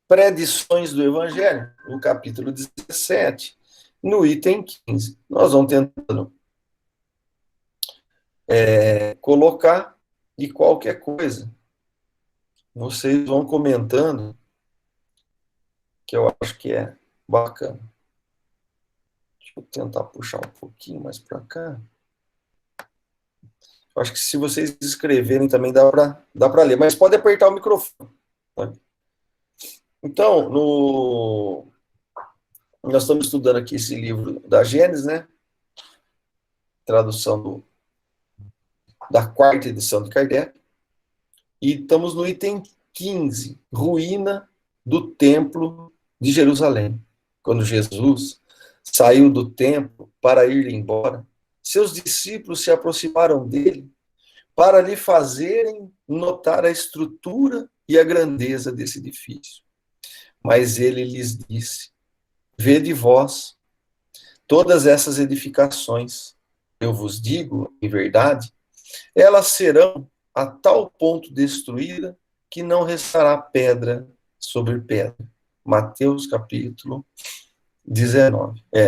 predições do Evangelho, no capítulo 17, no item 15. Nós vamos tentando colocar, e qualquer coisa, vocês vão comentando, que eu acho que é bacana. Deixa eu tentar puxar um pouquinho mais para cá. Eu acho que se vocês escreverem também dá para ler, mas pode apertar o microfone. Pode. Então, nós estamos estudando aqui esse livro da Gênesis, né? Tradução da quarta edição de Kardec. E estamos no item 15, ruína do templo de Jerusalém. Quando Jesus saiu do templo para ir embora, seus discípulos se aproximaram dele para lhe fazerem notar a estrutura e a grandeza desse edifício. Mas ele lhes disse: vede vós todas essas edificações, eu vos digo, em verdade, elas serão a tal ponto destruída que não restará pedra sobre pedra. Mateus capítulo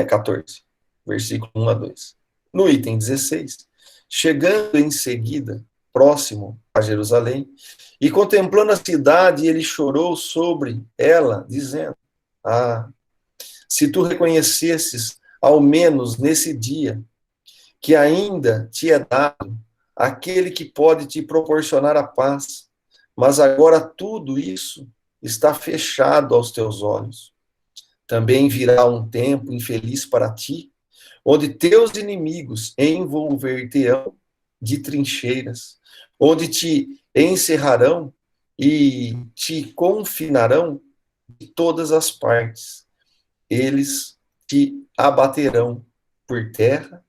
14, versículo 1 a 2. No item 16, chegando em seguida, próximo a Jerusalém, e contemplando a cidade, ele chorou sobre ela, dizendo: ah, se tu reconhecesses, ao menos nesse dia, que ainda te é dado aquele que pode te proporcionar a paz, mas agora tudo isso está fechado aos teus olhos. Também virá um tempo infeliz para ti, onde teus inimigos envolver-te-ão de trincheiras, onde te encerrarão e te confinarão de todas as partes. Eles te abaterão por terra,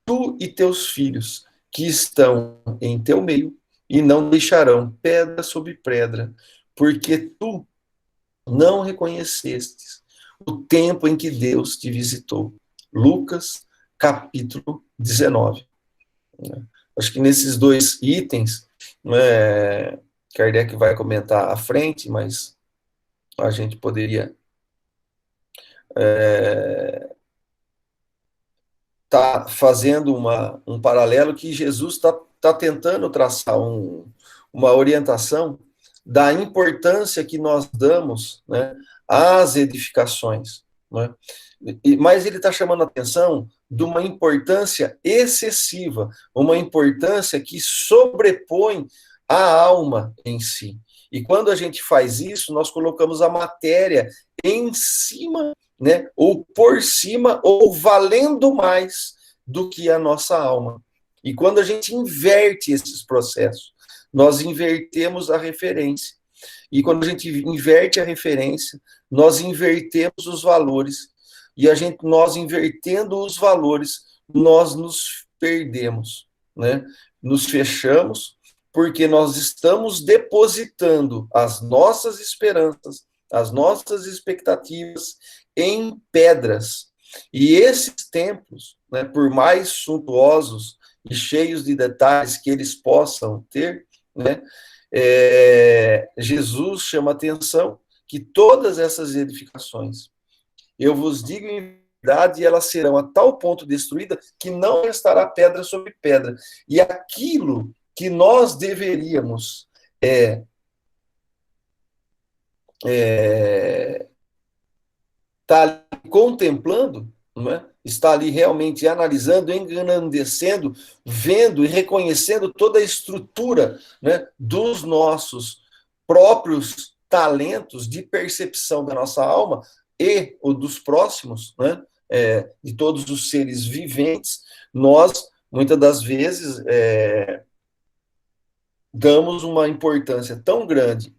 tu e teus filhos, que estão em teu meio, e não deixarão pedra sobre pedra, porque tu não reconhecestes o tempo em que Deus te visitou. Lucas, capítulo 19. Acho que nesses dois itens, Kardec vai comentar à frente, mas a gente poderia tá fazendo um paralelo que Jesus está tentando traçar uma orientação da importância que nós damos, né, às edificações. Né? Mas ele está chamando a atenção de uma importância excessiva, uma importância que sobrepõe a alma em si. E quando a gente faz isso, nós colocamos a matéria em cima, né, ou por cima, ou valendo mais do que a nossa alma. E quando a gente inverte esses processos, nós invertemos a referência. E quando a gente inverte a referência, nós invertemos os valores. E nós invertendo os valores, nós nos perdemos, né? Nos fechamos, porque nós estamos depositando as nossas esperanças, as nossas expectativas em pedras. E esses templos, né, por mais suntuosos e cheios de detalhes que eles possam ter, né, Jesus chama atenção que todas essas edificações, eu vos digo em verdade, elas serão a tal ponto destruídas que não restará pedra sobre pedra. E aquilo que nós deveríamos tá contemplando, não é? Está ali realmente analisando, engrandecendo, vendo e reconhecendo toda a estrutura, né, dos nossos próprios talentos de percepção da nossa alma e o dos próximos, né, de todos os seres viventes, nós, muitas das vezes, damos uma importância tão grande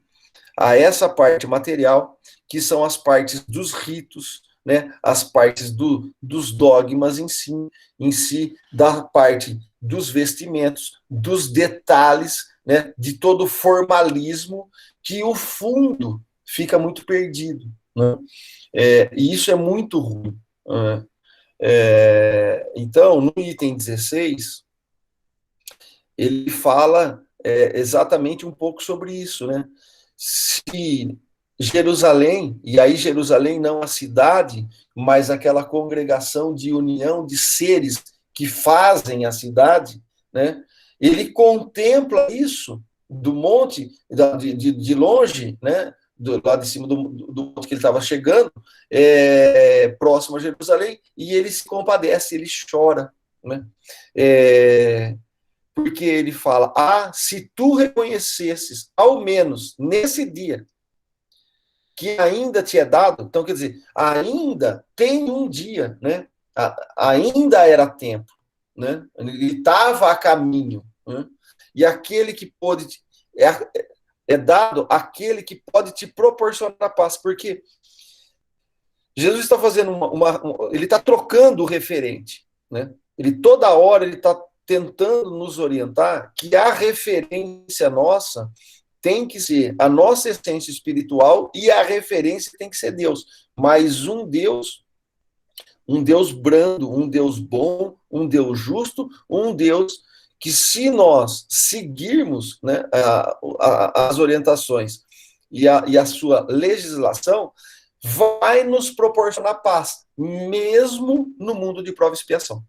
a essa parte material, que são as partes dos ritos, né, as partes dos dogmas em si, da parte dos vestimentos, dos detalhes, né, de todo o formalismo, que o fundo fica muito perdido. Né? E isso é muito ruim. Né? Então, no item 16, ele fala exatamente um pouco sobre isso, né? Se Jerusalém, e aí Jerusalém não a cidade, mas aquela congregação de união de seres que fazem a cidade, né? Ele contempla isso do monte, de longe, né? Lá de cima do monte que ele estava chegando, próximo a Jerusalém, e ele se compadece, ele chora, né? Porque ele fala: se tu reconhecesses, ao menos nesse dia, que ainda te é dado, então quer dizer, ainda tem um dia, né? Ainda era tempo, né? Ele estava a caminho, né? E aquele que pode é dado aquele que pode te proporcionar paz, porque Jesus está fazendo ele está trocando o referente, né? Ele toda hora ele está tentando nos orientar que a referência nossa tem que ser a nossa essência espiritual e a referência tem que ser Deus. Mas um Deus brando, um Deus bom, um Deus justo, um Deus que, se nós seguirmos, né, as orientações e a sua legislação, vai nos proporcionar paz, mesmo no mundo de prova e expiação.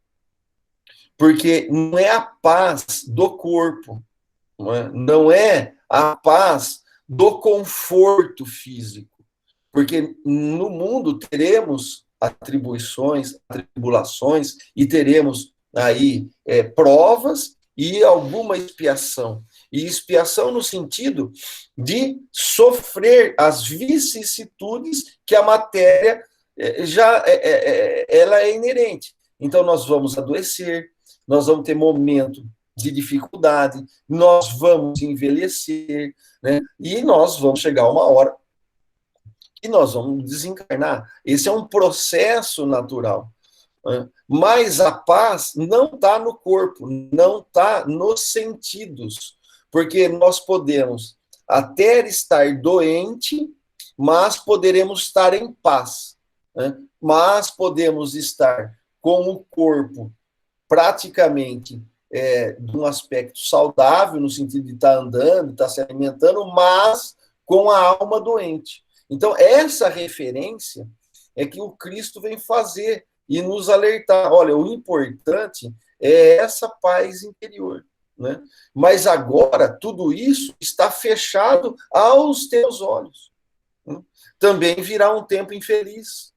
Porque não é a paz do corpo, não é a paz do conforto físico, porque no mundo teremos atribuições, atribulações, e teremos aí provas e alguma expiação. E expiação no sentido de sofrer as vicissitudes que a matéria ela é inerente. Então nós vamos adoecer, nós vamos ter momento de dificuldade, nós vamos envelhecer, né? E nós vamos chegar a uma hora que nós vamos desencarnar. Esse é um processo natural. Né? Mas a paz não está no corpo, não está nos sentidos, porque nós podemos até estar doente, mas poderemos estar em paz. Né? Mas podemos estar com o corpo praticamente de um aspecto saudável, no sentido de estar andando, estar se alimentando, mas com a alma doente. Então, essa referência é que o Cristo vem fazer e nos alertar. Olha, o importante é essa paz interior. Né? Mas agora, tudo isso está fechado aos teus olhos. Né? Também virá um tempo infeliz,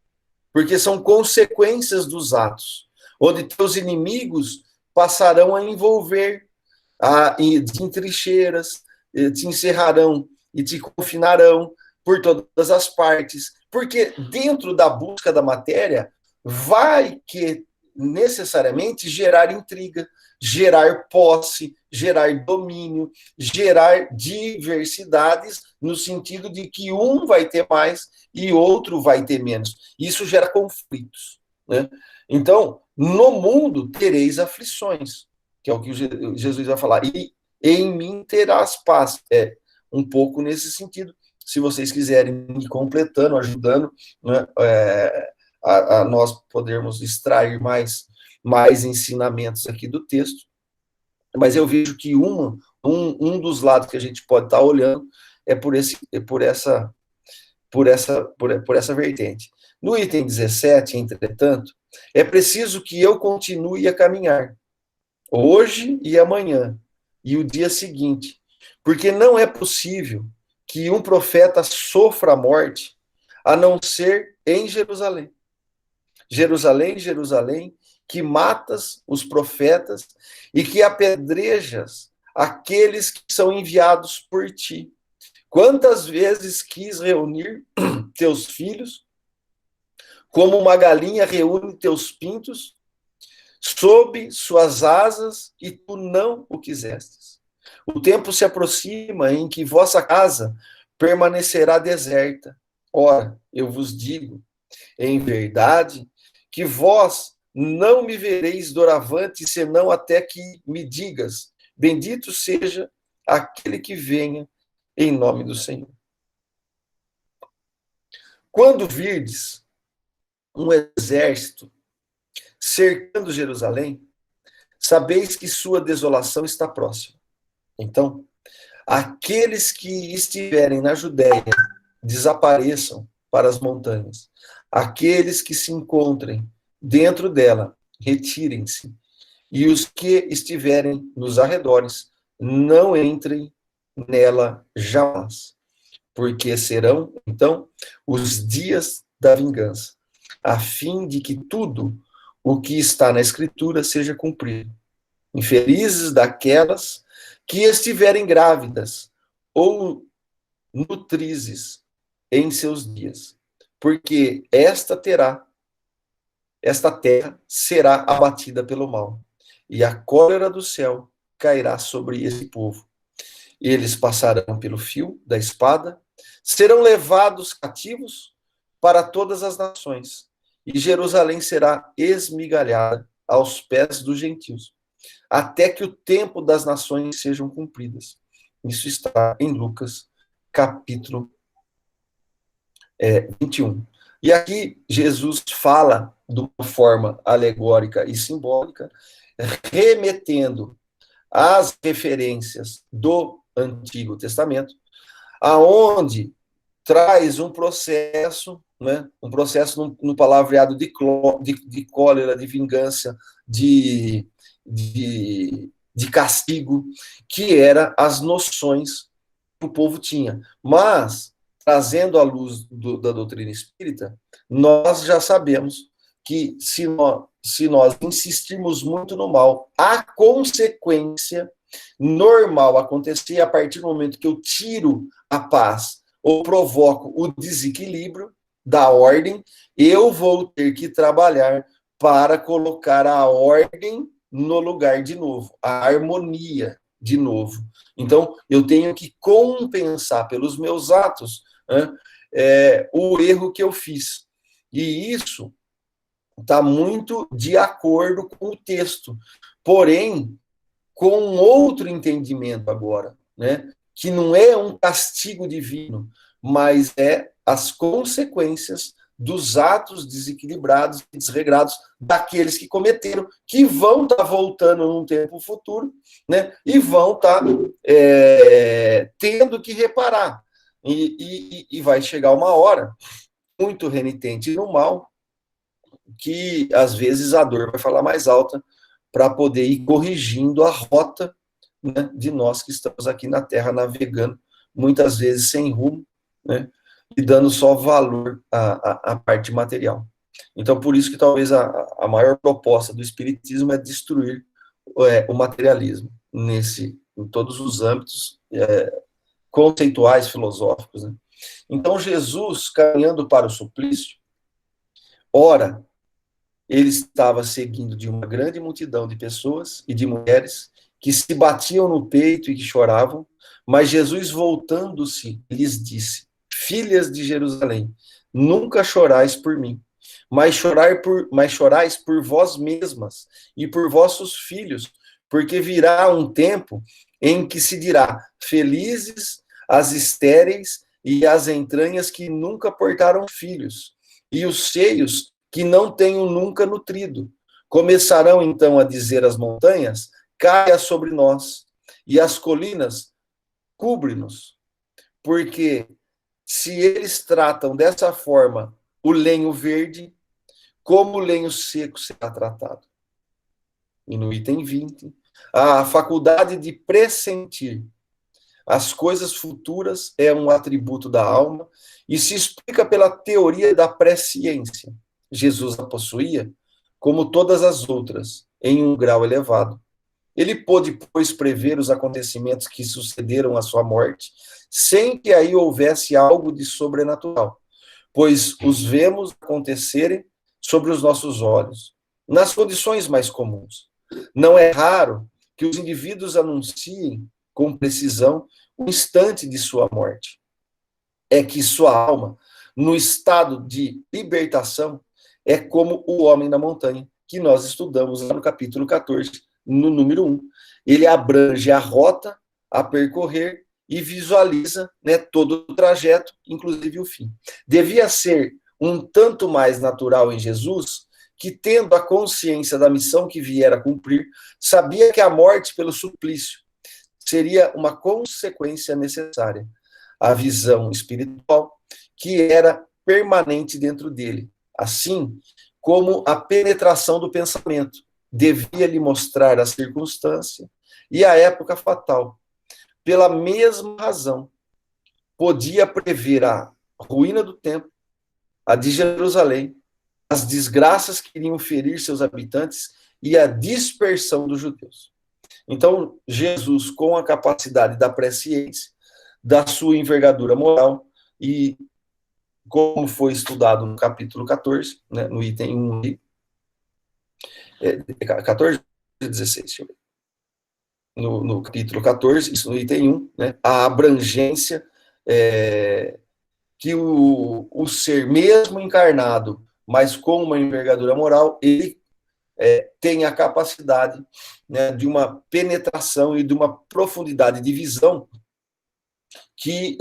porque são consequências dos atos, onde teus inimigos passarão a envolver em trincheiras, te encerrarão e te confinarão por todas as partes, porque dentro da busca da matéria vai que necessariamente gerar intriga, gerar posse, gerar domínio, gerar diversidades, no sentido de que um vai ter mais e outro vai ter menos. Isso gera conflitos. Né? Então, no mundo tereis aflições, que é o que Jesus vai falar, e em mim terás paz. É um pouco nesse sentido. Se vocês quiserem ir completando, ajudando, né, a nós podermos extrair mais ensinamentos aqui do texto. Mas eu vejo que um dos lados que a gente pode estar olhando é por essa vertente. No item 17, entretanto, é preciso que eu continue a caminhar, hoje e amanhã, e o dia seguinte, porque não é possível que um profeta sofra a morte, a não ser em Jerusalém. Jerusalém, Jerusalém, que matas os profetas e que apedrejas aqueles que são enviados por ti. Quantas vezes quis reunir teus filhos, como uma galinha reúne teus pintos, sob suas asas, e tu não o quisestes. O tempo se aproxima em que vossa casa permanecerá deserta. Ora, eu vos digo, em verdade, que vós não me vereis doravante, senão até que me digas, bendito seja aquele que venha em nome do Senhor. Quando virdes um exército cercando Jerusalém, sabeis que sua desolação está próxima. Então, aqueles que estiverem na Judéia desapareçam para as montanhas. Aqueles que se encontrem dentro dela, retirem-se. E os que estiverem nos arredores, não entrem nela jamais. Porque serão, então, os dias da vingança, a fim de que tudo o que está na Escritura seja cumprido. Infelizes daquelas que estiverem grávidas ou nutrizes em seus dias, porque esta terra será abatida pelo mal, e a cólera do céu cairá sobre esse povo. Eles passarão pelo fio da espada, serão levados cativos para todas as nações, e Jerusalém será esmigalhada aos pés dos gentios, até que o tempo das nações sejam cumpridas. Isso está em Lucas, capítulo 21. E aqui Jesus fala de uma forma alegórica e simbólica, remetendo às referências do Antigo Testamento, aonde traz um processo, né, um processo no palavreado de cólera, de vingança, de castigo, que era as noções que o povo tinha. Mas, trazendo à luz da doutrina espírita, nós já sabemos que se nós insistirmos muito no mal, a consequência normal acontecer a partir do momento que eu tiro a paz ou provoco o desequilíbrio da ordem, eu vou ter que trabalhar para colocar a ordem no lugar de novo, a harmonia de novo. Então, eu tenho que compensar pelos meus atos, né, o erro que eu fiz. E isso está muito de acordo com o texto. Porém, com outro entendimento agora, né? Que não é um castigo divino, mas é as consequências dos atos desequilibrados e desregrados daqueles que cometeram, que vão estar voltando num tempo futuro, né? E vão estar tendo que reparar. E vai chegar uma hora, muito renitente no mal, que às vezes a dor vai falar mais alta para poder ir corrigindo a rota, né, de nós que estamos aqui na Terra navegando, muitas vezes sem rumo, né, e dando só valor à parte material. Então, por isso que talvez a maior proposta do Espiritismo é destruir o materialismo, em todos os âmbitos conceituais, filosóficos. Né? Então, Jesus, caminhando para o suplício, ora, ele estava seguindo de uma grande multidão de pessoas e de mulheres que se batiam no peito e que choravam, mas Jesus, voltando-se, lhes disse: Filhas de Jerusalém, nunca chorais por mim, mas chorais por vós mesmas e por vossos filhos, porque virá um tempo em que se dirá: felizes as estéreis e as entranhas que nunca portaram filhos, e os seios que não tenho nunca nutrido. Começarão então a dizer às montanhas: caia sobre nós, e as colinas, cubre-nos. Porque se eles tratam dessa forma o lenho verde, como o lenho seco será tratado? E no item 20, a faculdade de pressentir as coisas futuras é um atributo da alma e se explica pela teoria da presciência. Jesus a possuía, como todas as outras, em um grau elevado. Ele pôde, pois, prever os acontecimentos que sucederam à sua morte, sem que aí houvesse algo de sobrenatural, pois os vemos acontecerem sobre os nossos olhos, nas condições mais comuns. Não é raro que os indivíduos anunciem com precisão o instante de sua morte. É que sua alma, no estado de libertação, é como o homem na montanha, que nós estudamos lá no capítulo 14, no número 1. Ele abrange a rota a percorrer e visualiza, né, todo o trajeto, inclusive o fim. Devia ser um tanto mais natural em Jesus, que, tendo a consciência da missão que viera cumprir, sabia que a morte pelo suplício seria uma consequência necessária. a visão espiritual, que era permanente dentro dele, assim como a penetração do pensamento devia lhe mostrar a circunstância e a época fatal. Pela mesma razão, podia prever a ruína do templo, a de Jerusalém, as desgraças que iriam ferir seus habitantes e a dispersão dos judeus. Então, Jesus, com a capacidade da presciência, da sua envergadura moral, e como foi estudado no capítulo 14, né, no item 1, 14 e 16, deixa eu ver. No capítulo 14, isso no item 1, né, a abrangência que o ser, mesmo encarnado, mas com uma envergadura moral, ele tem a capacidade, né, de uma penetração e de uma profundidade de visão que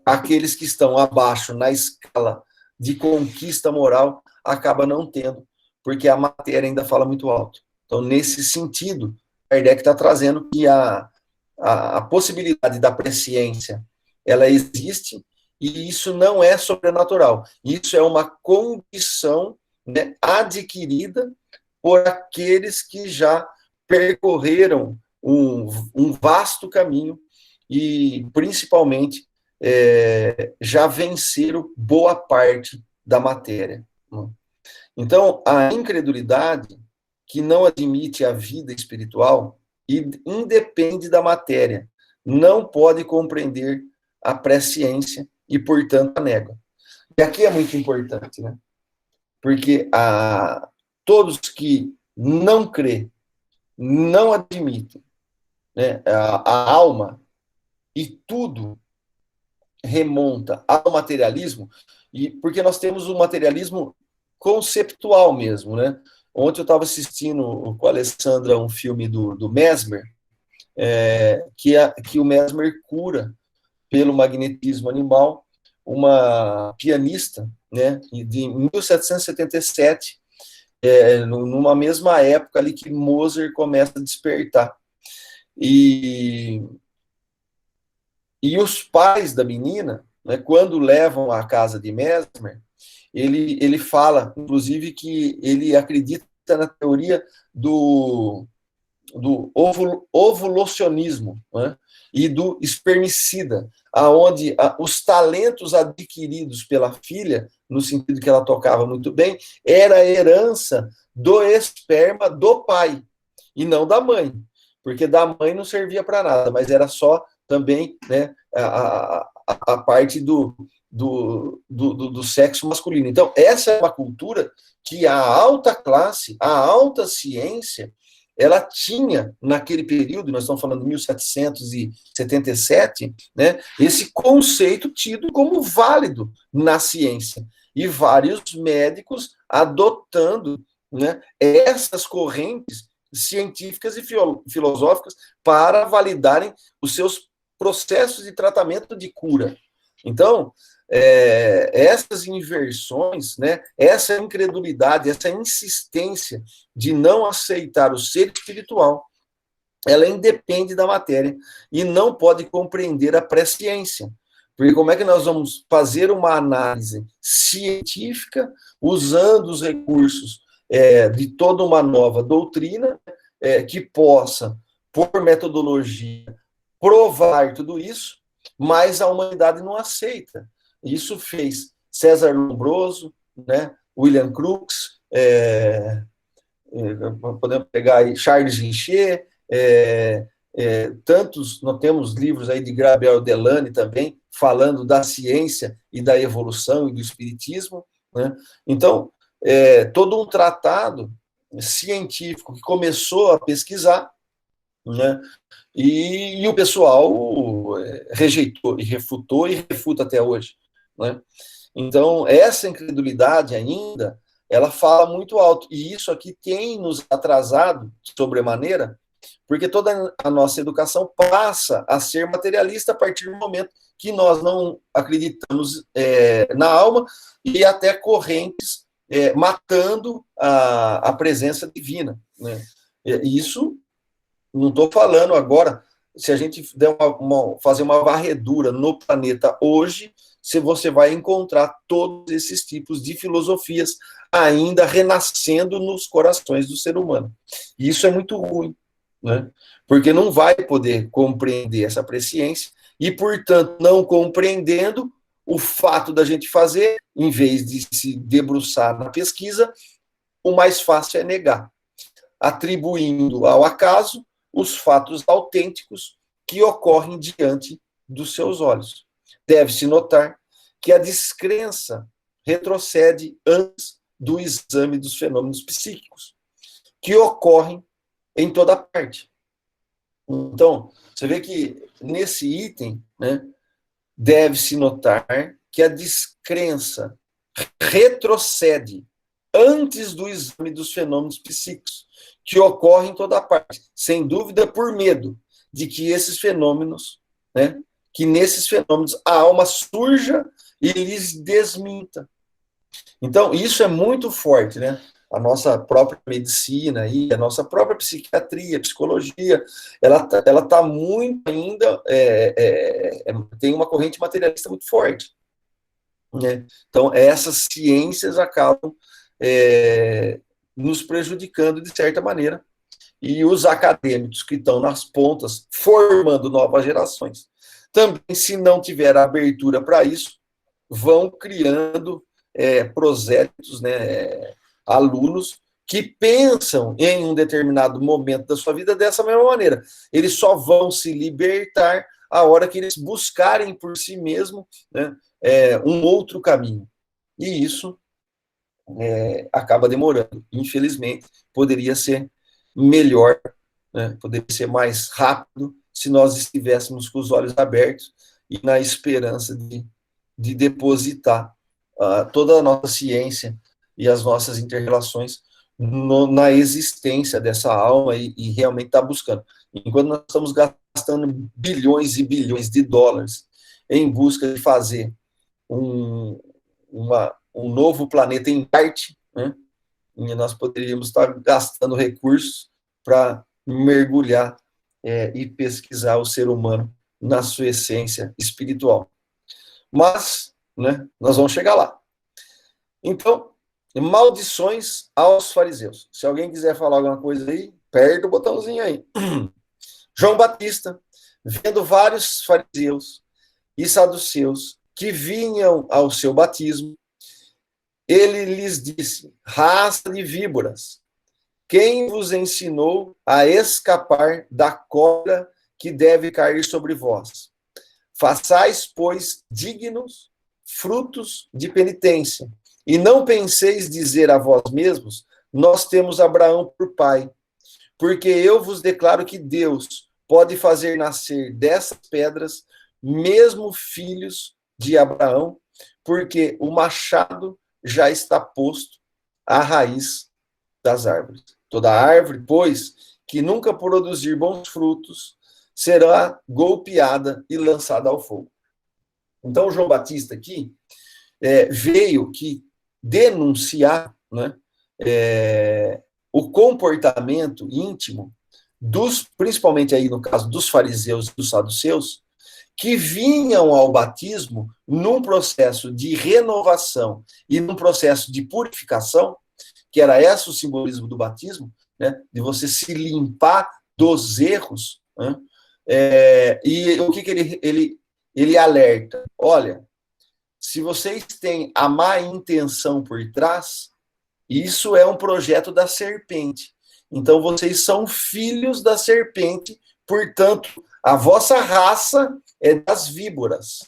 aqueles que estão abaixo na escala de conquista moral acaba não tendo, porque a matéria ainda fala muito alto. Então, nesse sentido, Kardec está trazendo que a possibilidade da presciência, ela existe, e isso não é sobrenatural. Isso é uma condição, né, adquirida por aqueles que já percorreram um vasto caminho e, principalmente, já venceram boa parte da matéria. Então, a incredulidade, que não admite a vida espiritual, independe da matéria, não pode compreender a presciência e, portanto, a nega. E aqui é muito importante, né? Porque todos que não crê, não admitem, né, a alma, e tudo remonta ao materialismo, e porque nós temos um materialismo conceptual mesmo, né? Ontem eu estava assistindo com a Alessandra um filme do Mesmer, que o Mesmer cura pelo magnetismo animal uma pianista, né, de 1777, numa mesma época ali que Mozart começa a despertar. E os pais da menina, né, quando levam à casa de Mesmer, ele fala, inclusive, que ele acredita na teoria do ovulacionismo, né, e do espermicida, aonde os talentos adquiridos pela filha, no sentido que ela tocava muito bem, era a herança do esperma do pai, e não da mãe, porque da mãe não servia para nada, mas era só também, né, a parte do sexo masculino. Então, essa é uma cultura que a alta classe, a alta ciência, ela tinha, naquele período, nós estamos falando de 1777, né, esse conceito tido como válido na ciência. E vários médicos adotando, né, essas correntes científicas e filosóficas para validarem os seus processos de tratamento de cura. Então, essas inversões, né, essa incredulidade, essa insistência de não aceitar o ser espiritual, ela independe da matéria e não pode compreender a presciência. Porque como é que nós vamos fazer uma análise científica usando os recursos de toda uma nova doutrina que possa, por metodologia, provar tudo isso, mas a humanidade não aceita. Isso fez César Lombroso, né, William Crookes, podemos pegar aí Charles Richer, tantos, nós temos livros aí de Gabriel Delany também, falando da ciência e da evolução e do espiritismo, né? Então, todo um tratado científico que começou a pesquisar, né? E o pessoal rejeitou e refutou e refuta até hoje, né? Então, essa incredulidade ainda, ela fala muito alto, e isso aqui tem nos atrasado sobremaneira, porque toda a nossa educação passa a ser materialista a partir do momento que nós não acreditamos na alma, e até correntes matando a presença divina, né? Isso, não estou falando agora se a gente der fazer uma varredura no planeta hoje, você vai encontrar todos esses tipos de filosofias ainda renascendo nos corações do ser humano. E isso é muito ruim, né? Porque não vai poder compreender essa presciência e, portanto, não compreendendo, o fato da gente fazer, em vez de se debruçar na pesquisa, o mais fácil é negar, atribuindo ao acaso os fatos autênticos que ocorrem diante dos seus olhos. Deve-se notar que a descrença retrocede antes do exame dos fenômenos psíquicos, que ocorrem em toda parte. Então, você vê que nesse item, né, deve-se notar que a descrença retrocede antes do exame dos fenômenos psíquicos, que ocorrem em toda parte, sem dúvida por medo de que esses fenômenos, né, que nesses fenômenos a alma surja e lhes desminta. Então, isso é muito forte, né? A nossa própria medicina, e a nossa própria psiquiatria, psicologia, ela tá muito ainda, tem uma corrente materialista muito forte, né? Então, essas ciências acabam nos prejudicando de certa maneira, e os acadêmicos que estão nas pontas, formando novas gerações, também, se não tiver abertura para isso, vão criando prosélitos, né, alunos que pensam em um determinado momento da sua vida dessa mesma maneira. Eles só vão se libertar a hora que eles buscarem por si mesmos, né, um outro caminho. E isso acaba demorando. Infelizmente, poderia ser melhor, né, poderia ser mais rápido se nós estivéssemos com os olhos abertos e na esperança de depositar toda a nossa ciência e as nossas inter-relações na existência dessa alma e realmente estar buscando. Enquanto nós estamos gastando bilhões e bilhões de dólares em busca de fazer um novo planeta em Marte, né, e nós poderíamos estar gastando recursos para mergulhar e pesquisar o ser humano na sua essência espiritual. Mas, né, nós vamos chegar lá. Então, maldições aos fariseus. Se alguém quiser falar alguma coisa aí, aperta o botãozinho aí. João Batista, vendo vários fariseus e saduceus que vinham ao seu batismo, ele lhes disse: raça de víboras, quem vos ensinou a escapar da cobra que deve cair sobre vós? Façais, pois, dignos frutos de penitência, e não penseis dizer a vós mesmos: nós temos Abraão por pai, porque eu vos declaro que Deus pode fazer nascer dessas pedras mesmo filhos de Abraão, porque o machado já está posto à raiz das árvores. Toda árvore, pois, que nunca produzir bons frutos, será golpeada e lançada ao fogo. Então, João Batista aqui veio que denunciar, né, o comportamento íntimo principalmente aí no caso dos fariseus e dos saduceus, que vinham ao batismo num processo de renovação e num processo de purificação, que era esse o simbolismo do batismo, né, de você se limpar dos erros, né, e o que ele alerta? Olha, se vocês têm a má intenção por trás, isso é um projeto da serpente. Então, vocês são filhos da serpente, portanto, a vossa raça é das víboras.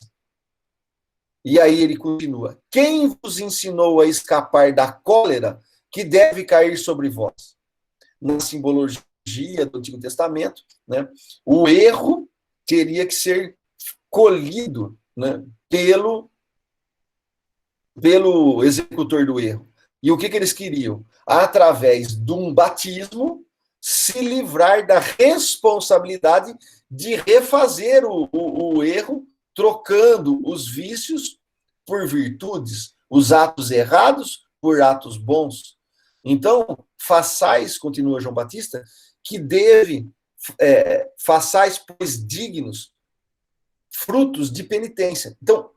E aí ele continua: quem vos ensinou a escapar da cólera que deve cair sobre vós? Na simbologia do Antigo Testamento, né, o erro teria que ser colhido, né, pelo executor do erro. E o que eles queriam? Através de um batismo, se livrar da responsabilidade de refazer o erro, trocando os vícios por virtudes, os atos errados por atos bons. Então, façais, continua João Batista, que deve façais, pois, dignos frutos de penitência. Então,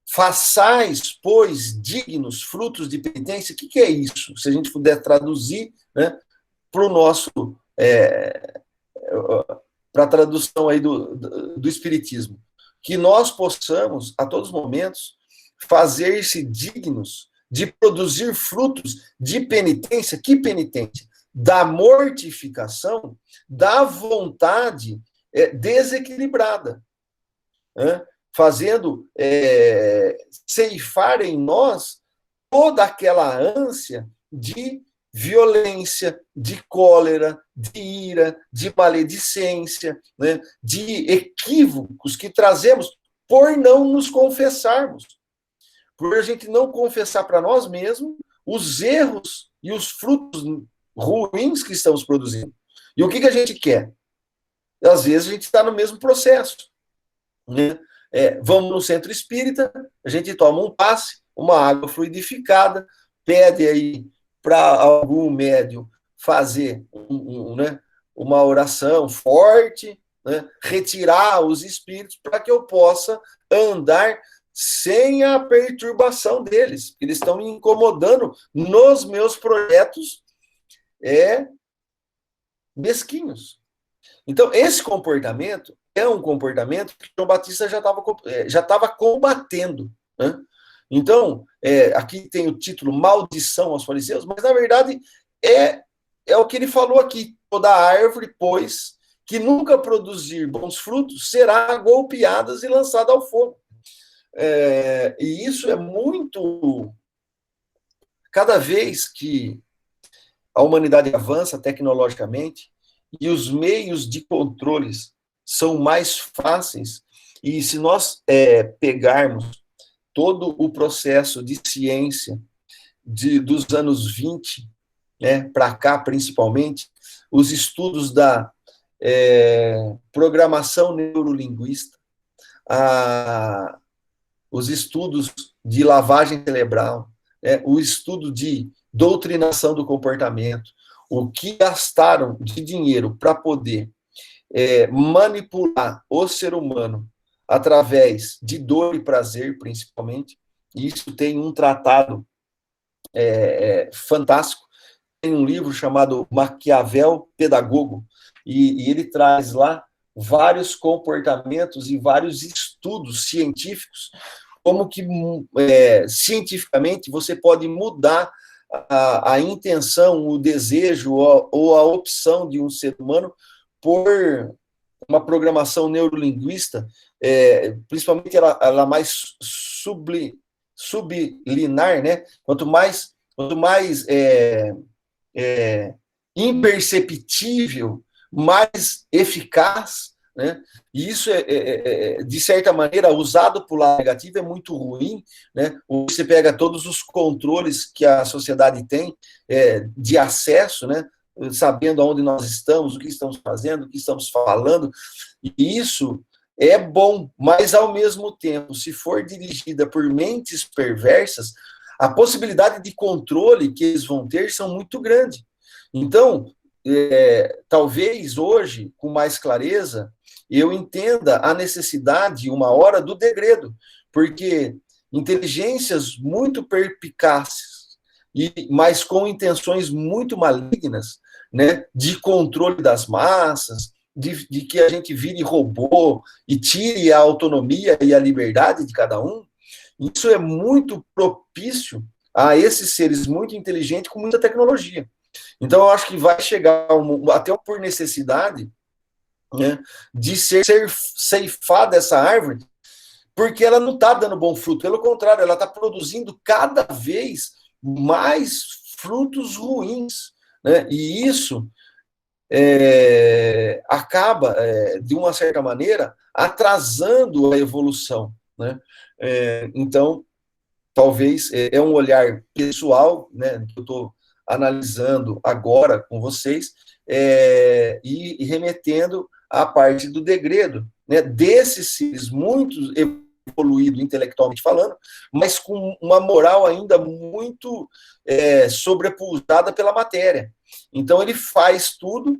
façais, pois, dignos frutos de penitência. O que é isso? Se a gente puder traduzir, né, para o nosso... para a tradução aí do Espiritismo. Que nós possamos, a todos os momentos, fazer-se dignos de produzir frutos de penitência. Que penitência? Da mortificação, da vontade desequilibrada, né? Fazendo ceifar em nós toda aquela ânsia de violência, de cólera, de ira, de maledicência, né, de equívocos que trazemos por não nos confessarmos, por a gente não confessar para nós mesmos os erros e os frutos ruins que estamos produzindo. E o que a gente quer? Às vezes a gente está no mesmo processo, né? Vamos no centro espírita, a gente toma um passe, uma água fluidificada, pede aí para algum médium fazer né, uma oração forte, né, retirar os espíritos para que eu possa andar sem a perturbação deles, eles estão me incomodando nos meus projetos mesquinhos. Então, esse comportamento é um comportamento que João Batista já estava combatendo, né? Então, aqui tem o título Maldição aos fariseus, mas na verdade é o que ele falou aqui: toda árvore, pois, que nunca produzir bons frutos, será golpeada e lançada ao fogo. E isso é muito... Cada vez que a humanidade avança tecnologicamente e os meios de controles são mais fáceis, e se nós pegarmos todo o processo de ciência dos anos 20, né, para cá principalmente, os estudos da programação neurolinguística, os estudos de lavagem cerebral, o estudo de doutrinação do comportamento, o que gastaram de dinheiro para poder manipular o ser humano através de dor e prazer, principalmente. E isso tem um tratado fantástico. Tem um livro chamado Maquiavel Pedagogo, e ele traz lá vários comportamentos e vários estudos científicos, como que cientificamente você pode mudar a intenção, o desejo ou a opção de um ser humano por uma programação neurolinguísta, principalmente ela mais sublinar, né? Quanto mais imperceptível, mais eficaz, né? E isso de certa maneira, usado para o lado negativo, é muito ruim, né? Você pega todos os controles que a sociedade tem de acesso, né? Sabendo aonde nós estamos, o que estamos fazendo, o que estamos falando, e isso é bom, mas ao mesmo tempo, se for dirigida por mentes perversas, a possibilidade de controle que eles vão ter são muito grande. Então, talvez hoje, com mais clareza, eu entenda a necessidade, uma hora, do degredo, porque inteligências muito perspicazes, mas com intenções muito malignas, né, de controle das massas, de que a gente vire robô e tire a autonomia e a liberdade de cada um, isso é muito propício a esses seres muito inteligentes com muita tecnologia. Então, eu acho que vai chegar até por necessidade, né, de ser ceifada essa árvore, porque ela não está dando bom fruto. Pelo contrário, ela está produzindo cada vez mais frutos ruins, né? E isso acaba, de uma certa maneira, atrasando a evolução, né? Então, talvez é um olhar pessoal, né, que eu estou analisando agora com vocês, e remetendo à parte do degredo, né, desses seres muito evoluído intelectualmente falando, mas com uma moral ainda muito sobrepujada pela matéria. Então ele faz tudo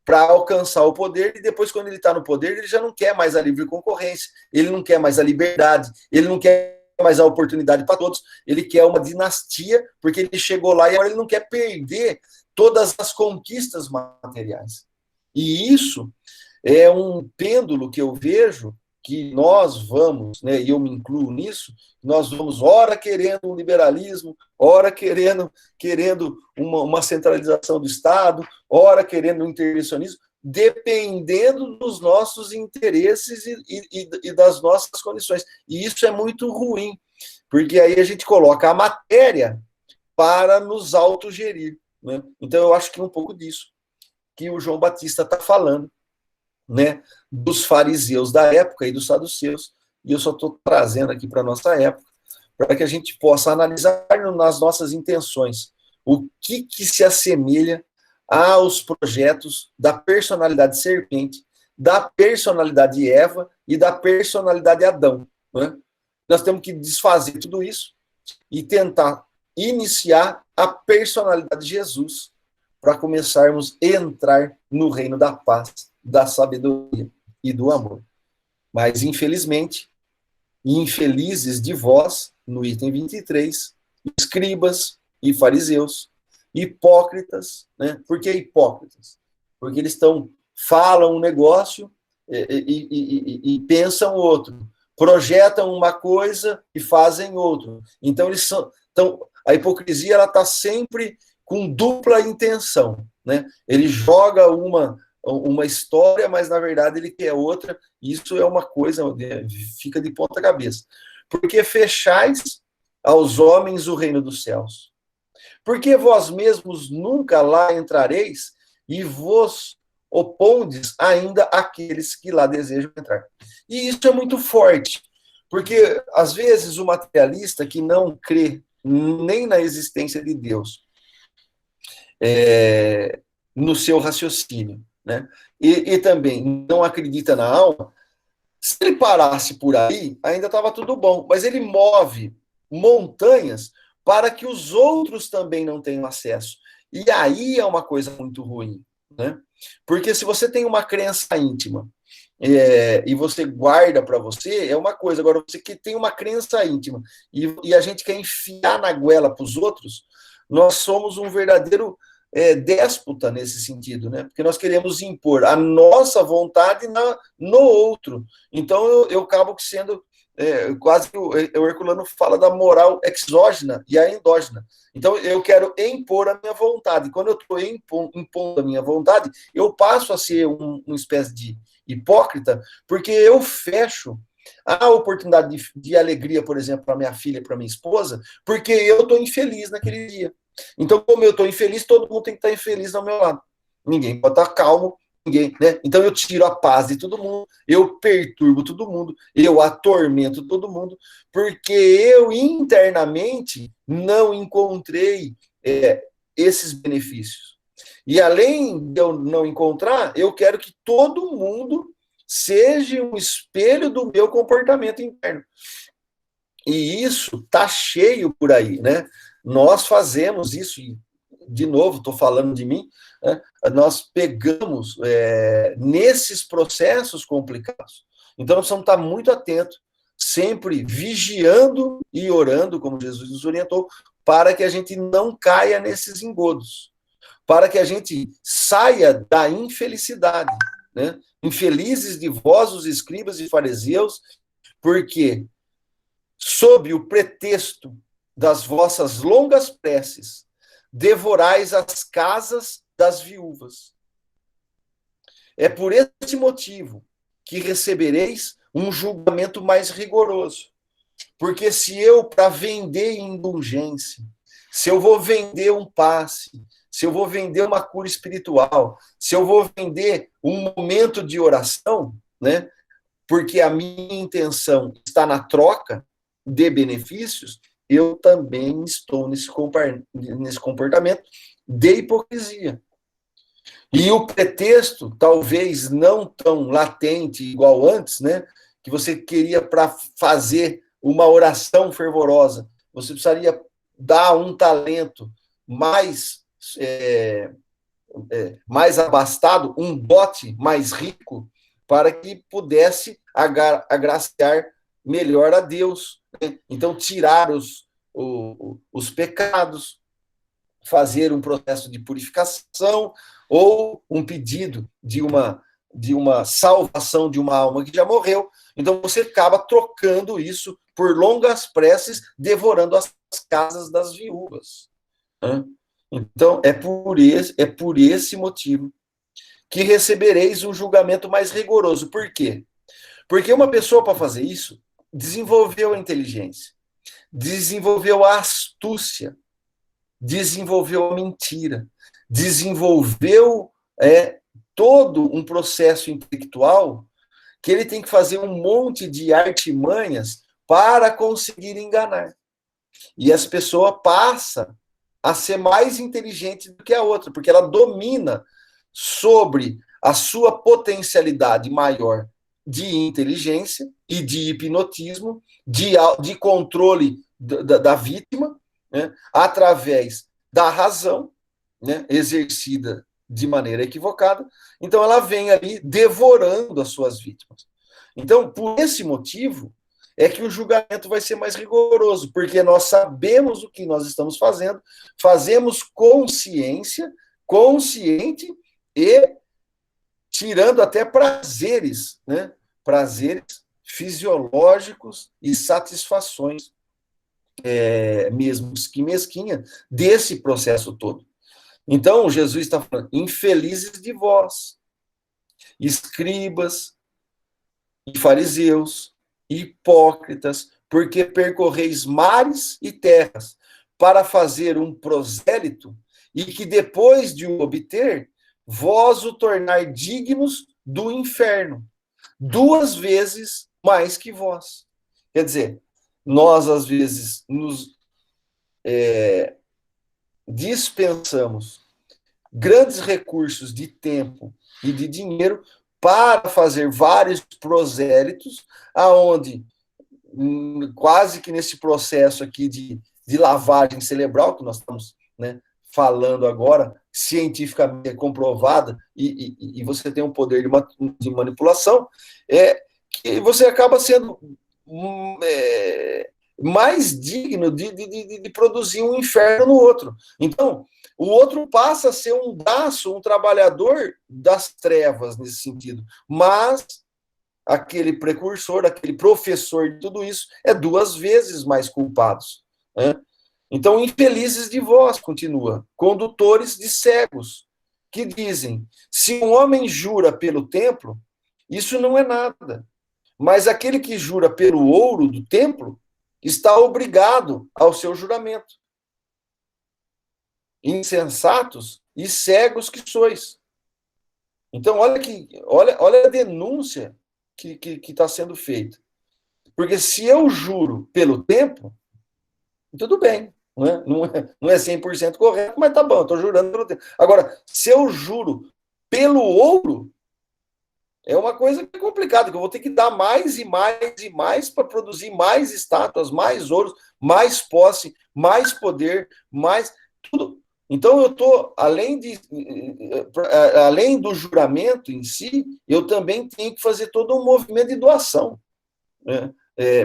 para alcançar o poder, e depois, quando ele está no poder, ele já não quer mais a livre concorrência, ele não quer mais a liberdade, ele não quer mais a oportunidade para todos, ele quer uma dinastia, porque ele chegou lá e agora ele não quer perder todas as conquistas materiais. E isso é um pêndulo que eu vejo que nós vamos, né, e eu me incluo nisso, nós vamos ora querendo um liberalismo, ora querendo uma centralização do Estado, ora querendo um intervencionismo, dependendo dos nossos interesses e das nossas condições. E isso é muito ruim, porque aí a gente coloca a matéria para nos autogerir, né? Então eu acho que é um pouco disso que o João Batista está falando, né, dos fariseus da época e dos saduceus, e eu só estou trazendo aqui para a nossa época, para que a gente possa analisar nas nossas intenções o que se assemelha aos projetos da personalidade serpente, da personalidade Eva e da personalidade Adão, né? Nós temos que desfazer tudo isso e tentar iniciar a personalidade de Jesus para começarmos a entrar no reino da paz, da sabedoria e do amor. Mas, infelizmente, infelizes de vós, no item 23, escribas e fariseus, hipócritas, né? Por que hipócritas? Porque eles falam um negócio e pensam outro, projetam uma coisa e fazem outro. Então, a hipocrisia ela está sempre com dupla intenção, né? Ele joga uma história, mas na verdade ele quer outra, e isso é uma coisa, fica de ponta cabeça. Porque fechais aos homens o reino dos céus. Porque vós mesmos nunca lá entrareis, e vos opondes ainda àqueles que lá desejam entrar. E isso é muito forte, porque às vezes o materialista que não crê nem na existência de Deus, no seu raciocínio, né? E também não acredita na alma, se ele parasse por aí, ainda estava tudo bom, mas ele move montanhas para que os outros também não tenham acesso. E aí é uma coisa muito ruim, né? Porque se você tem uma crença íntima e você guarda para você, é uma coisa. Agora, você que tem uma crença íntima e a gente quer enfiar na goela para os outros, nós somos um verdadeiro déspota nesse sentido, né? Porque nós queremos impor a nossa vontade no outro. Então, eu acabo sendo quase que o Herculano fala da moral exógena e a endógena. Então, eu quero impor a minha vontade. Quando eu estou impondo a minha vontade, eu passo a ser uma espécie de hipócrita, porque eu fecho a oportunidade de alegria, por exemplo, para minha filha e para minha esposa, porque eu estou infeliz naquele dia. Então, como eu estou infeliz, todo mundo tem que estar infeliz ao meu lado. Ninguém pode estar calmo, ninguém, né? Então eu tiro a paz de todo mundo, eu perturbo todo mundo, eu atormento todo mundo, porque eu internamente não encontrei esses benefícios. E além de eu não encontrar, eu quero que todo mundo seja um espelho do meu comportamento interno. E isso está cheio por aí, né? Nós fazemos isso, e, de novo, estou falando de mim, né? Nós pegamos nesses processos complicados. Então, nós precisamos estar muito atentos, sempre vigiando e orando, como Jesus nos orientou, para que a gente não caia nesses engodos, para que a gente saia da infelicidade, né? Infelizes de vós, os escribas e fariseus, porque, sob o pretexto das vossas longas preces, devorais as casas das viúvas. É por esse motivo que recebereis um julgamento mais rigoroso. Porque se eu, para vender indulgência, se eu vou vender um passe, se eu vou vender uma cura espiritual, se eu vou vender um momento de oração, né? Porque a minha intenção está na troca de benefícios, eu também estou nesse comportamento de hipocrisia. E o pretexto, talvez não tão latente igual antes, né? Que você queria para fazer uma oração fervorosa, você precisaria dar um talento mais mais abastado, um dote mais rico, para que pudesse agraciar melhor a Deus. Né? Então, tirar os pecados, fazer um processo de purificação ou um pedido de uma salvação de uma alma que já morreu. Então, você acaba trocando isso por longas preces, devorando as casas das viúvas. Né? Então, é por esse motivo que recebereis um julgamento mais rigoroso. Por quê? Porque uma pessoa, para fazer isso, desenvolveu a inteligência, desenvolveu a astúcia, desenvolveu a mentira, desenvolveu todo um processo intelectual que ele tem que fazer um monte de artimanhas para conseguir enganar. E essa pessoa passa a ser mais inteligente do que a outra, porque ela domina sobre a sua potencialidade maior de inteligência e de hipnotismo, de controle da vítima, né, através da razão, né, exercida de maneira equivocada. Então, ela vem ali devorando as suas vítimas. Então, por esse motivo, é que o julgamento vai ser mais rigoroso, porque nós sabemos o que nós estamos fazendo, fazemos consciente e tirando até prazeres, né? Prazeres fisiológicos e satisfações, mesmo que mesquinha, desse processo todo. Então, Jesus está falando, infelizes de vós, escribas e fariseus, hipócritas, porque percorreis mares e terras para fazer um prosélito e que depois de o obter, vós o tornar dignos do inferno, 2 vezes mais que vós. Quer dizer, nós às vezes nos dispensamos grandes recursos de tempo e de dinheiro para fazer vários prosélitos, aonde quase que nesse processo aqui de lavagem cerebral, que nós estamos, né, falando agora, cientificamente comprovada, e você tem um poder de manipulação, que você acaba sendo mais digno de produzir um inferno no outro. Então, o outro passa a ser um braço, um trabalhador das trevas nesse sentido, mas aquele precursor, aquele professor de tudo isso, é 2 vezes mais culpados. Né? Então, infelizes de vós, continua, condutores de cegos, que dizem, se um homem jura pelo templo, isso não é nada. Mas aquele que jura pelo ouro do templo, está obrigado ao seu juramento. Insensatos e cegos que sois. Então, olha a denúncia que está sendo feita. Porque se eu juro pelo tempo, tudo bem. Não é 100% correto, mas tá bom, eu estou jurando pelo tempo. Agora, se eu juro pelo ouro, é uma coisa complicada, que eu vou ter que dar mais e mais e mais para produzir mais estátuas, mais ouros, mais posse, mais poder, mais tudo. Então, eu estou, além do juramento em si, eu também tenho que fazer todo um movimento de doação, né,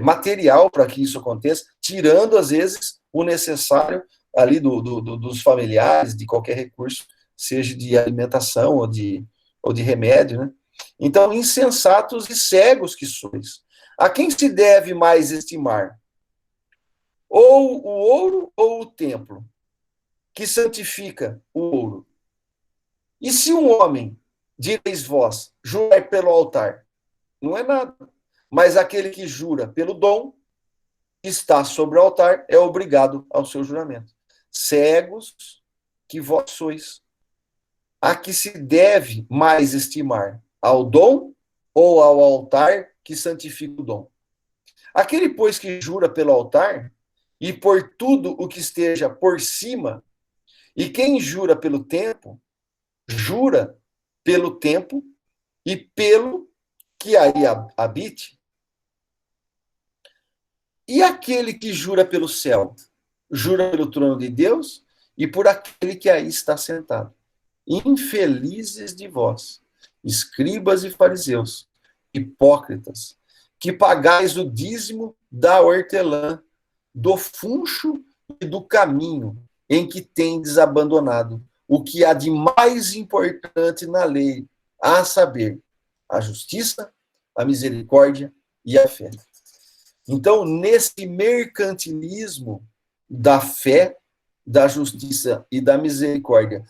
material para que isso aconteça, tirando, às vezes, o necessário ali dos familiares, de qualquer recurso, seja de alimentação ou de remédio, né? Então, insensatos e cegos que sois. A quem se deve mais estimar? Ou o ouro ou o templo, que santifica o ouro? E se um homem, direis vós, jurar pelo altar? Não é nada. Mas aquele que jura pelo dom, está sobre o altar, é obrigado ao seu juramento. Cegos que vós sois. A que se deve mais estimar? Ao dom ou ao altar que santifica o dom? Aquele, pois, que jura pelo altar e por tudo o que esteja por cima, e quem jura pelo tempo, jura pelo tempo e pelo que aí habite. E aquele que jura pelo céu, jura pelo trono de Deus e por aquele que aí está sentado. Infelizes de vós, escribas e fariseus, hipócritas, que pagais o dízimo da hortelã, do funcho e do caminho, em que tendes abandonado o que há de mais importante na lei, a saber, a justiça, a misericórdia e a fé. Então, nesse mercantilismo da fé, da justiça e da misericórdia,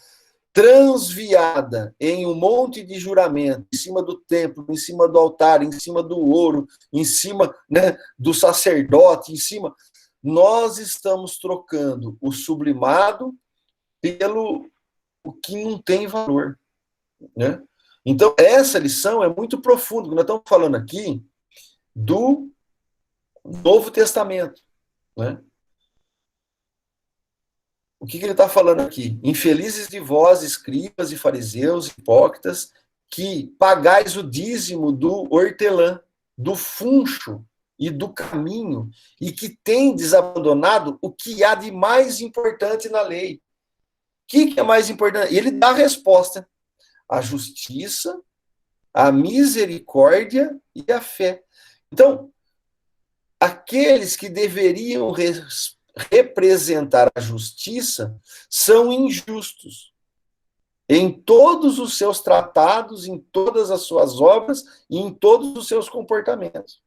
transviada em um monte de juramento, em cima do templo, em cima do altar, em cima do ouro, em cima, né, do sacerdote, em cima, nós estamos trocando o sublimado pelo o que não tem valor, né? Então, essa lição é muito profunda. Nós estamos falando aqui do Novo Testamento, né? O que ele está falando aqui? Infelizes de vós, escribas e fariseus, hipócritas, que pagais o dízimo do hortelã, do funcho e do caminho, e que tendes abandonado o que há de mais importante na lei. O que é mais importante? Ele dá a resposta: a justiça, a misericórdia e a fé. Então, aqueles que deveriam representar a justiça são injustos em todos os seus tratados, em todas as suas obras e em todos os seus comportamentos.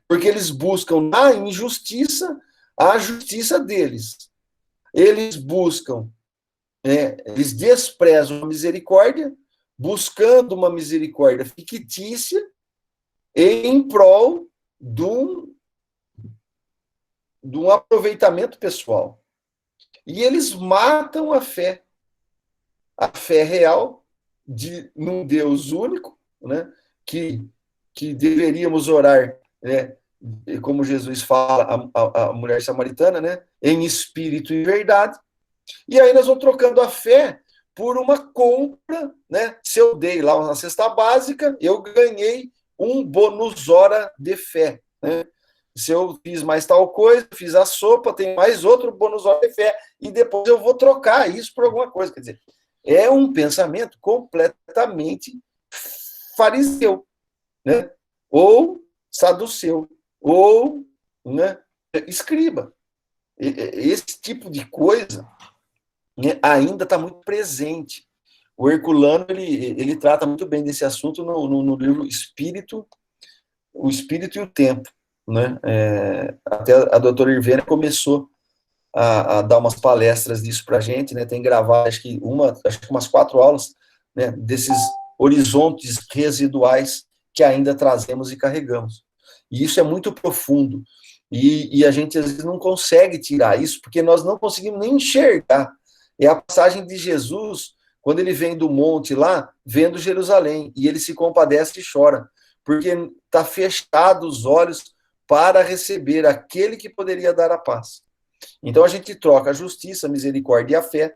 Porque eles buscam na injustiça a justiça deles. Eles buscam, eles desprezam a misericórdia, buscando uma misericórdia fictícia em prol de um aproveitamento pessoal. E eles matam a fé real de um Deus único, né, que deveríamos orar, né, como Jesus fala a mulher samaritana, né, em espírito e verdade. E aí nós vamos trocando a fé por uma compra, né? Se eu dei lá uma cesta básica, eu ganhei um bônus hora de fé, né? Se eu fiz mais tal coisa, fiz a sopa, tem mais outro bônus hora de fé, e depois eu vou trocar isso por alguma coisa. Quer dizer, é um pensamento completamente fariseu, né? Ou saduceu, ou, né, escriba. Esse tipo de coisa, né, ainda está muito presente. O Herculano ele trata muito bem desse assunto no livro Espírito, o Espírito e o Tempo, né? Até a doutora Irvena começou a dar umas palestras disso para a gente, né? Tem gravado, acho que umas 4 aulas, né, desses horizontes residuais que ainda trazemos e carregamos. E isso é muito profundo. E a gente, às vezes, não consegue tirar isso, porque nós não conseguimos nem enxergar. É a passagem de Jesus, quando ele vem do monte lá, vendo Jerusalém, e ele se compadece e chora, porque está fechado os olhos para receber aquele que poderia dar a paz. Então a gente troca a justiça, a misericórdia e a fé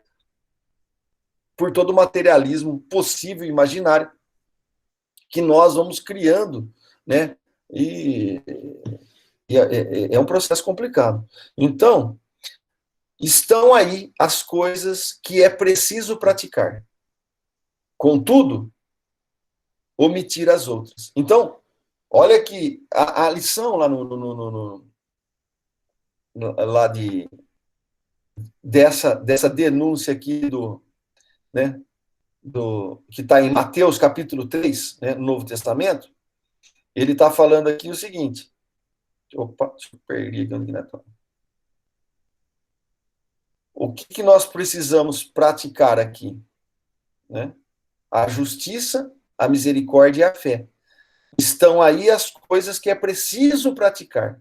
por todo o materialismo possível e imaginário que nós vamos criando, né? E é um processo complicado. Então, estão aí as coisas que é preciso praticar. Contudo, omitir as outras. Então, olha que a lição lá lá dessa denúncia aqui né, que está em Mateus capítulo 3, né, no Novo Testamento, ele está falando aqui o seguinte. Opa, deixa eu perder aqui. O que nós precisamos praticar aqui? Né? A justiça, a misericórdia e a fé. Estão aí as coisas que é preciso praticar.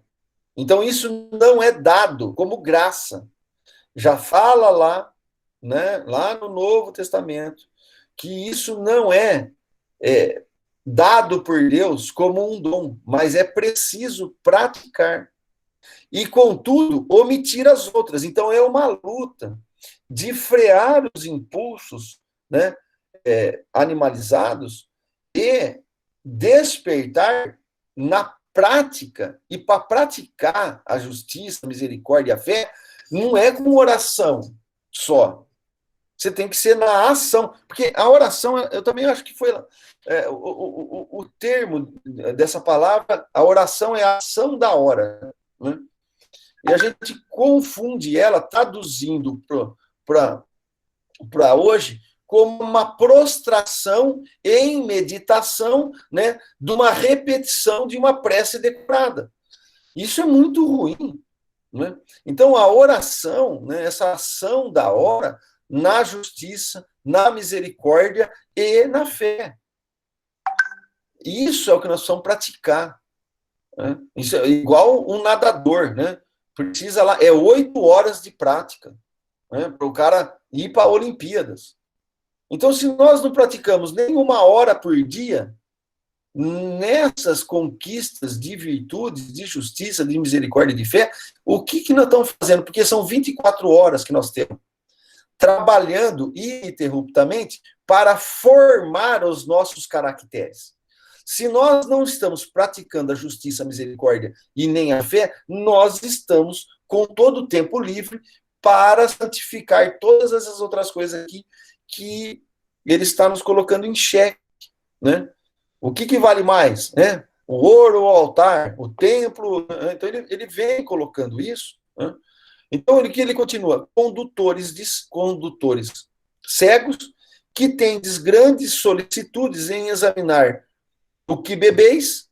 Então, isso não é dado como graça. Já fala lá, né, lá no Novo Testamento, que isso não é dado por Deus como um dom, mas é preciso praticar. E, contudo, omitir as outras. Então, é uma luta de frear os impulsos, né, animalizados e despertar na prática. E para praticar a justiça, a misericórdia e a fé, não é com oração só. Você tem que ser na ação. Porque a oração, eu também acho que foi o termo dessa palavra, a oração é a ação da hora. Né? E a gente confunde ela, traduzindo para hoje, como uma prostração em meditação, né, de uma repetição de uma prece decorada. Isso é muito ruim. Né? Então, a oração, né, essa ação da hora, na justiça, na misericórdia e na fé. Isso é o que nós precisamos praticar. Né? Isso é igual um nadador, né? Precisa lá, 8 horas de prática, né, para o cara ir para Olimpíadas. Então, se nós não praticamos nem 1 hora por dia, nessas conquistas de virtudes, de justiça, de misericórdia e de fé, o que nós estamos fazendo? Porque são 24 horas que nós temos, trabalhando ininterruptamente para formar os nossos caracteres. Se nós não estamos praticando a justiça, a misericórdia e nem a fé, nós estamos com todo o tempo livre para santificar todas essas outras coisas aqui que ele está nos colocando em xeque, né? O que vale mais, né? O ouro, o altar, o templo. Né? Então ele vem colocando isso. Né? Então ele continua: condutores cegos que tendes grandes solicitudes em examinar o que bebeis,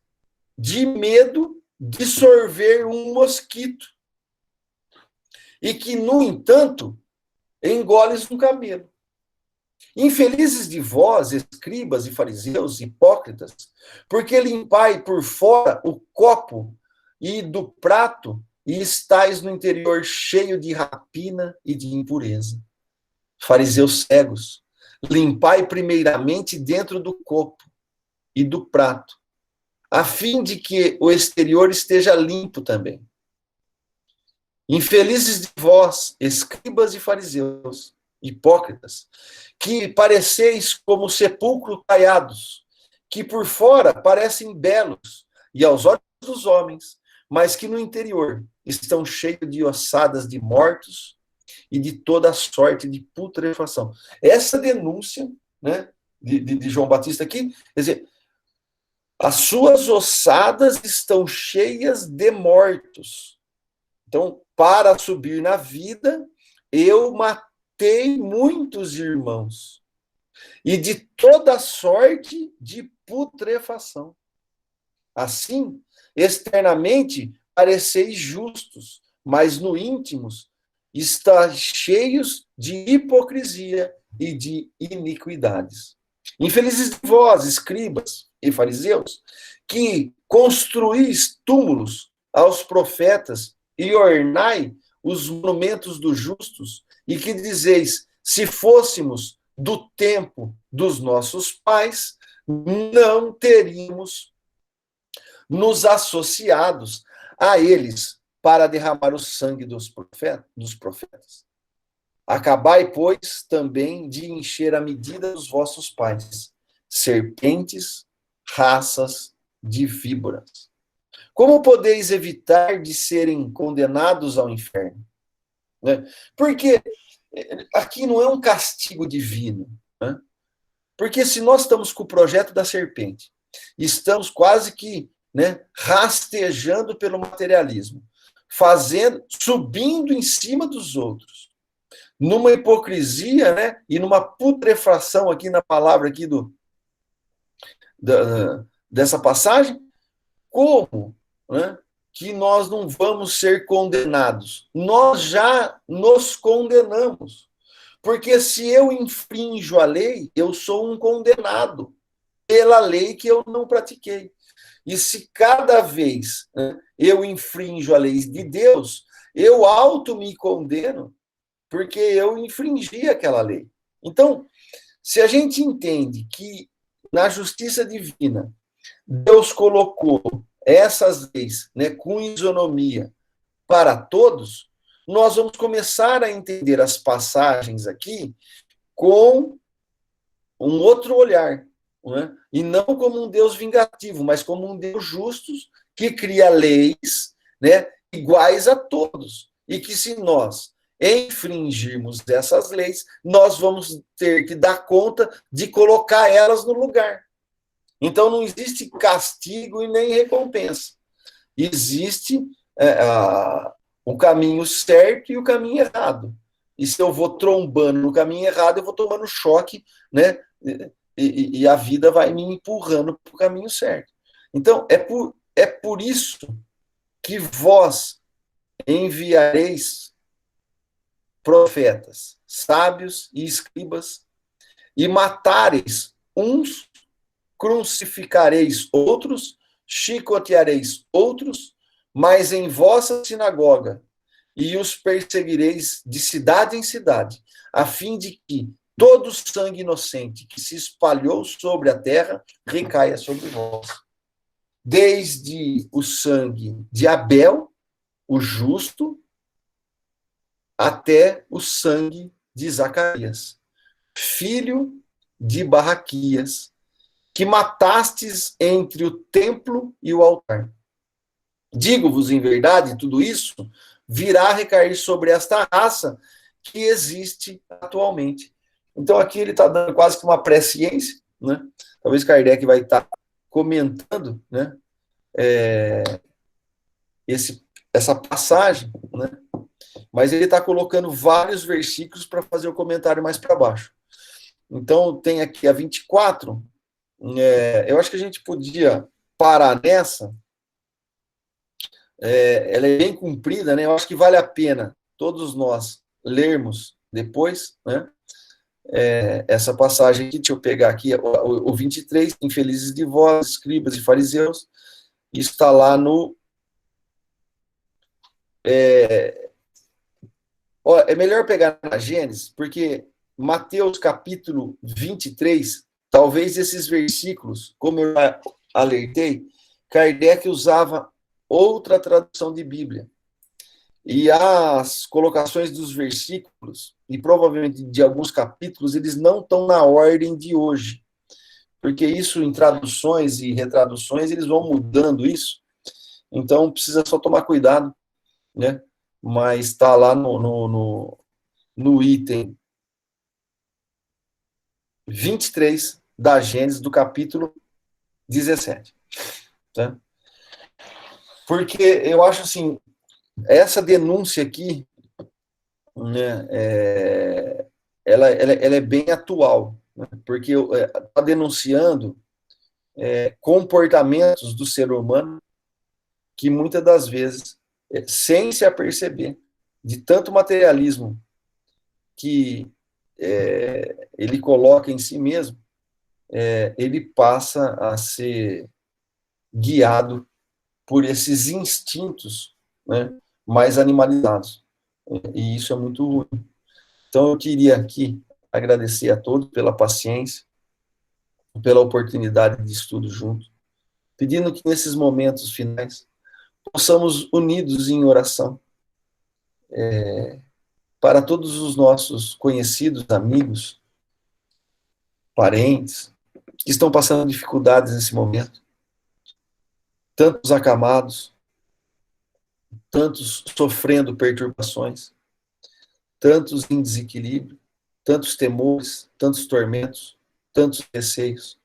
de medo de sorver um mosquito, e que, no entanto, engoles um camelo. Infelizes de vós, escribas e fariseus, hipócritas, porque limpai por fora o copo e do prato, e estáis no interior cheio de rapina e de impureza. Fariseus cegos, limpai primeiramente dentro do copo e do prato, a fim de que o exterior esteja limpo também. Infelizes de vós, escribas e fariseus, hipócritas, que pareceis como sepulcros caiados, que por fora parecem belos e aos olhos dos homens, mas que no interior estão cheios de ossadas de mortos e de toda sorte de putrefação. Essa denúncia, né, de João Batista aqui, quer dizer, as suas ossadas estão cheias de mortos. Então, para subir na vida, eu matei muitos irmãos, e de toda sorte de putrefação. Assim, externamente, pareceis justos, mas no íntimos está cheios de hipocrisia e de iniquidades. Infelizes de vós, escribas e fariseus, que construís túmulos aos profetas e ornai os monumentos dos justos, e que dizeis, se fôssemos do tempo dos nossos pais, não teríamos nos associados a eles para derramar o sangue dos profetas. Acabai, pois, também de encher a medida dos vossos pais, serpentes, raças de víboras. Como podeis evitar de serem condenados ao inferno? Né? Porque aqui não é um castigo divino. Né? Porque se nós estamos com o projeto da serpente, estamos quase que, né, rastejando pelo materialismo, subindo em cima dos outros, numa hipocrisia, né, e numa putrefação aqui na palavra aqui dessa passagem, como, né, que nós não vamos ser condenados? Nós já nos condenamos. Porque se eu infrinjo a lei, eu sou um condenado pela lei que eu não pratiquei. E se cada vez, né, eu infrinjo a lei de Deus, eu auto me condeno porque eu infringi aquela lei. Então, se a gente entende que na justiça divina Deus colocou essas leis, né, com isonomia para todos, nós vamos começar a entender as passagens aqui com um outro olhar, né? E não como um Deus vingativo, mas como um Deus justo que cria leis, né, iguais a todos. E que se nós infringirmos essas leis, nós vamos ter que dar conta de colocar elas no lugar. Então, não existe castigo e nem recompensa. Existe o caminho certo e o caminho errado. E se eu vou trombando no caminho errado, eu vou tomando choque, né? E a vida vai me empurrando para o caminho certo. Então, é por isso que vós enviareis profetas, sábios e escribas, e matareis uns, crucificareis outros, chicoteareis outros, mas em vossa sinagoga, e os perseguireis de cidade em cidade, a fim de que todo sangue inocente que se espalhou sobre a terra recaia sobre vós. Desde o sangue de Abel, o justo, até o sangue de Zacarias, filho de Barraquias, que matastes entre o templo e o altar. Digo-vos em verdade, tudo isso virá a recair sobre esta raça que existe atualmente. Então, aqui ele está dando quase que uma presciência, né? Talvez Kardec vai estar comentando, né? Essa passagem, né? Mas ele está colocando vários versículos para fazer o comentário mais para baixo. Então, tem aqui a 24. Eu acho que a gente podia parar nessa. Ela é bem comprida, né? Eu acho que vale a pena todos nós lermos depois, né? Essa passagem aqui, deixa eu pegar aqui, o 23, infelizes de vós, escribas e fariseus, isso está lá no... É melhor pegar na Gênesis, porque Mateus capítulo 23, talvez esses versículos, como eu alertei, Kardec usava outra tradução de Bíblia. E as colocações dos versículos, e provavelmente de alguns capítulos, eles não estão na ordem de hoje. Porque isso, em traduções e retraduções, eles vão mudando isso. Então, precisa só tomar cuidado, né? Mas está lá no item 23 da Gênesis, do capítulo 17. Tá? Porque eu acho assim, essa denúncia aqui, né, ela é bem atual, né, porque está denunciando comportamentos do ser humano que muitas das vezes, sem se aperceber, de tanto materialismo que ele coloca em si mesmo, ele passa a ser guiado por esses instintos, né, mais animalizados. E isso é muito ruim. Então, eu queria aqui agradecer a todos pela paciência, pela oportunidade de estudo junto, pedindo que nesses momentos finais possamos unidos em oração para todos os nossos conhecidos, amigos, parentes, que estão passando dificuldades nesse momento, tantos acamados, tantos sofrendo perturbações, tantos em desequilíbrio, tantos temores, tantos tormentos, tantos receios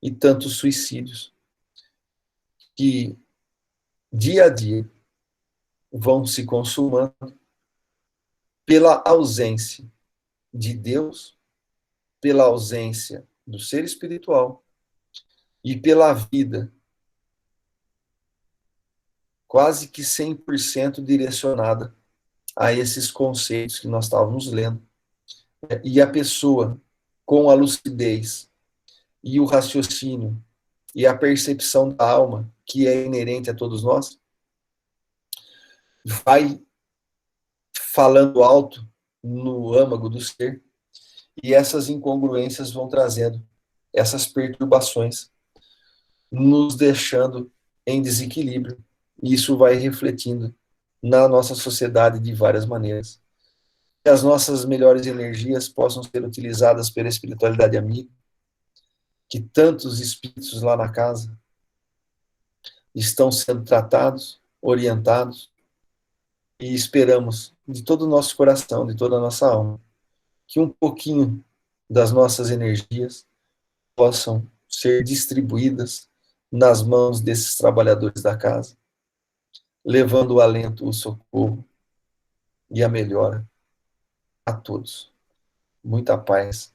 e tantos suicídios que dia a dia vão se consumando pela ausência de Deus, pela ausência do ser espiritual e pela vida quase que 100% direcionada a esses conceitos que nós estávamos lendo. E a pessoa, com a lucidez e o raciocínio e a percepção da alma, que é inerente a todos nós, vai falando alto no âmago do ser, e essas incongruências vão trazendo essas perturbações, nos deixando em desequilíbrio, e isso vai refletindo na nossa sociedade de várias maneiras. Que as nossas melhores energias possam ser utilizadas pela espiritualidade amiga, que tantos espíritos lá na casa estão sendo tratados, orientados, e esperamos de todo o nosso coração, de toda a nossa alma, que um pouquinho das nossas energias possam ser distribuídas nas mãos desses trabalhadores da casa, levando o alento, o socorro e a melhora a todos. Muita paz